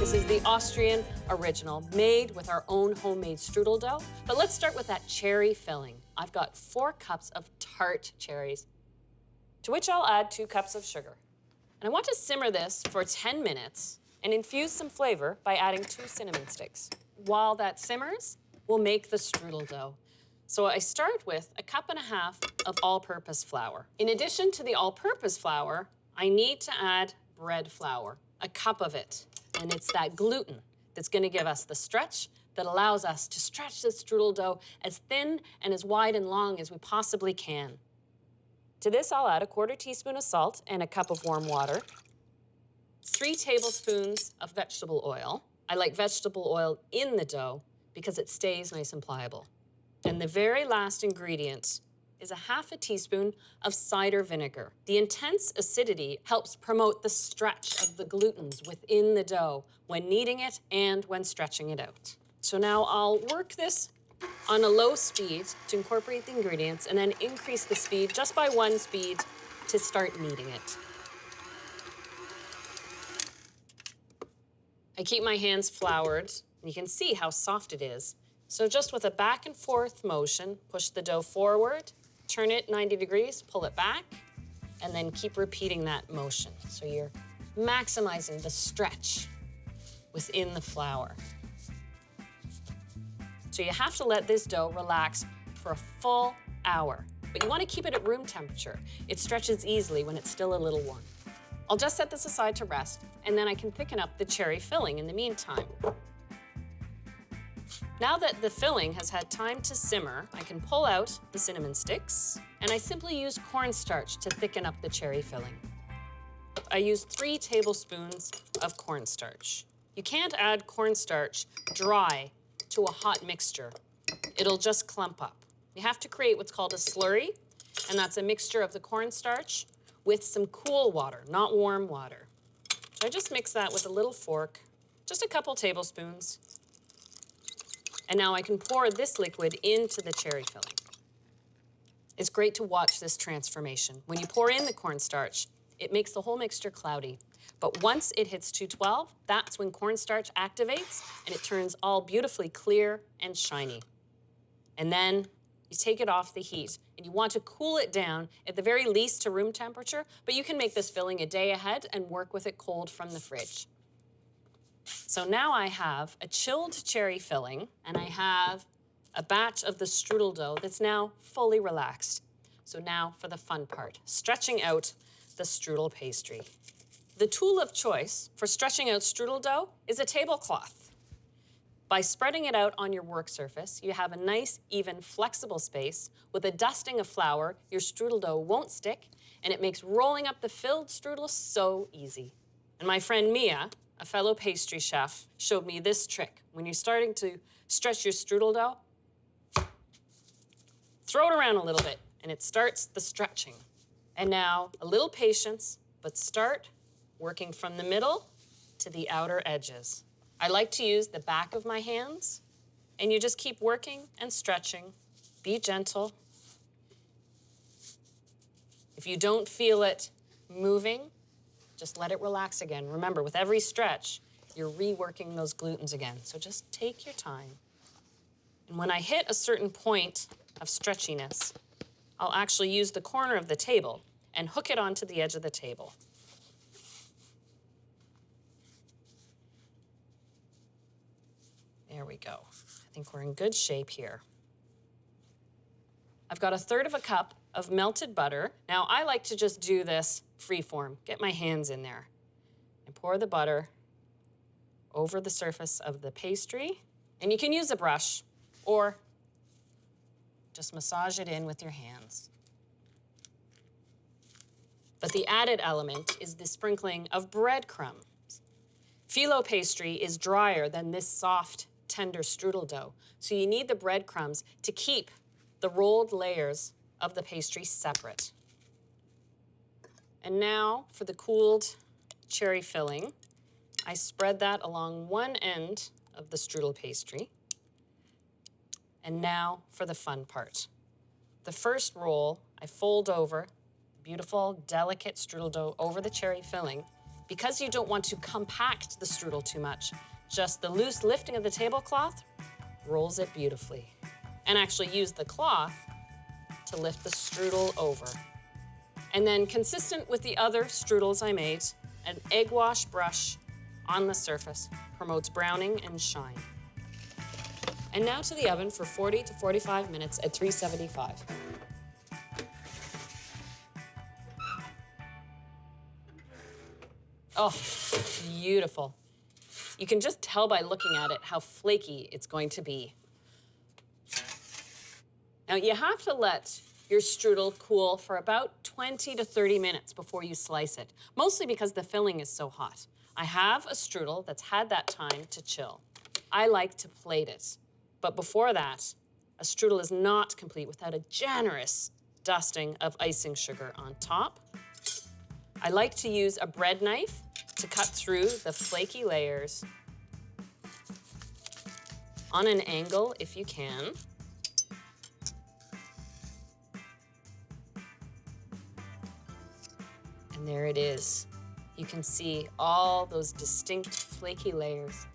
This is the Austrian original, made with our own homemade strudel dough. But let's start with that cherry filling. I've got 4 cups of tart cherries, to which I'll add 2 cups of sugar. And I want to simmer this for 10 minutes and infuse some flavor by adding 2 cinnamon sticks. While that simmers, we'll make the strudel dough. So I start with 1.5 cups of all-purpose flour. In addition to the all-purpose flour, I need to add bread flour, 1 cup of it. And it's that gluten that's gonna give us the stretch that allows us to stretch this strudel dough as thin and as wide and long as we possibly can. To this, I'll add 1/4 teaspoon of salt and 1 cup of warm water, 3 tablespoons of vegetable oil. I like vegetable oil in the dough because it stays nice and pliable. And the very last ingredient is 1/2 teaspoon of cider vinegar. The intense acidity helps promote the stretch of the glutens within the dough when kneading it and when stretching it out. So now I'll work this on a low speed to incorporate the ingredients and then increase the speed just by 1 speed to start kneading it. I keep my hands floured, and you can see how soft it is. So just with a back and forth motion, push the dough forward, turn it 90 degrees, pull it back, and then keep repeating that motion. So you're maximizing the stretch within the flour. So you have to let this dough relax for a full hour, but you want to keep it at room temperature. It stretches easily when it's still a little warm. I'll just set this aside to rest, and then I can thicken up the cherry filling in the meantime. Now that the filling has had time to simmer, I can pull out the cinnamon sticks, and I simply use cornstarch to thicken up the cherry filling. I use 3 tablespoons of cornstarch. You can't add cornstarch dry to a hot mixture. It'll just clump up. You have to create what's called a slurry, and that's a mixture of the cornstarch with some cool water, not warm water. So I just mix that with a little fork, just a couple tablespoons. And now I can pour this liquid into the cherry filling. It's great to watch this transformation. When you pour in the cornstarch, it makes the whole mixture cloudy. But once it hits 212, that's when cornstarch activates and it turns all beautifully clear and shiny. And then you take it off the heat and you want to cool it down at the very least to room temperature, but you can make this filling a day ahead and work with it cold from the fridge. So now I have a chilled cherry filling, and I have a batch of the strudel dough that's now fully relaxed. So now for the fun part, stretching out the strudel pastry. The tool of choice for stretching out strudel dough is a tablecloth. By spreading it out on your work surface, you have a nice, even, flexible space. With a dusting of flour, your strudel dough won't stick, and it makes rolling up the filled strudel so easy. And my friend Mia, a fellow pastry chef, showed me this trick. When you're starting to stretch your strudel dough, throw it around a little bit, and it starts the stretching. And now, a little patience, but start working from the middle to the outer edges. I like to use the back of my hands, and you just keep working and stretching. Be gentle. If you don't feel it moving, just let it relax again. Remember, with every stretch, you're reworking those glutens again. So just take your time. And when I hit a certain point of stretchiness, I'll actually use the corner of the table and hook it onto the edge of the table. There we go. I think we're in good shape here. I've got 1/3 cup of melted butter. Now, I like to just do this freeform, get my hands in there, and pour the butter over the surface of the pastry. And you can use a brush or just massage it in with your hands. But the added element is the sprinkling of breadcrumbs. Phyllo pastry is drier than this soft, tender strudel dough, so you need the breadcrumbs to keep the rolled layers of the pastry separate. And now for the cooled cherry filling, I spread that along one end of the strudel pastry. And now for the fun part. The first roll, I fold over beautiful, delicate strudel dough over the cherry filling, Because you don't want to compact the strudel too much, just the loose lifting of the tablecloth rolls it beautifully. And actually use the cloth to lift the strudel over. And then, consistent with the other strudels I made, an egg wash brush on the surface promotes browning and shine. And now to the oven for 40 to 45 minutes at 375. Oh, beautiful. You can just tell by looking at it how flaky it's going to be. Now, you have to let your strudel cool for about 20 to 30 minutes before you slice it, mostly because the filling is so hot. I have a strudel that's had that time to chill. I like to plate it, but before that, a strudel is not complete without a generous dusting of icing sugar on top. I like to use a bread knife to cut through the flaky layers on an angle if you can. And there it is. You can see all those distinct flaky layers.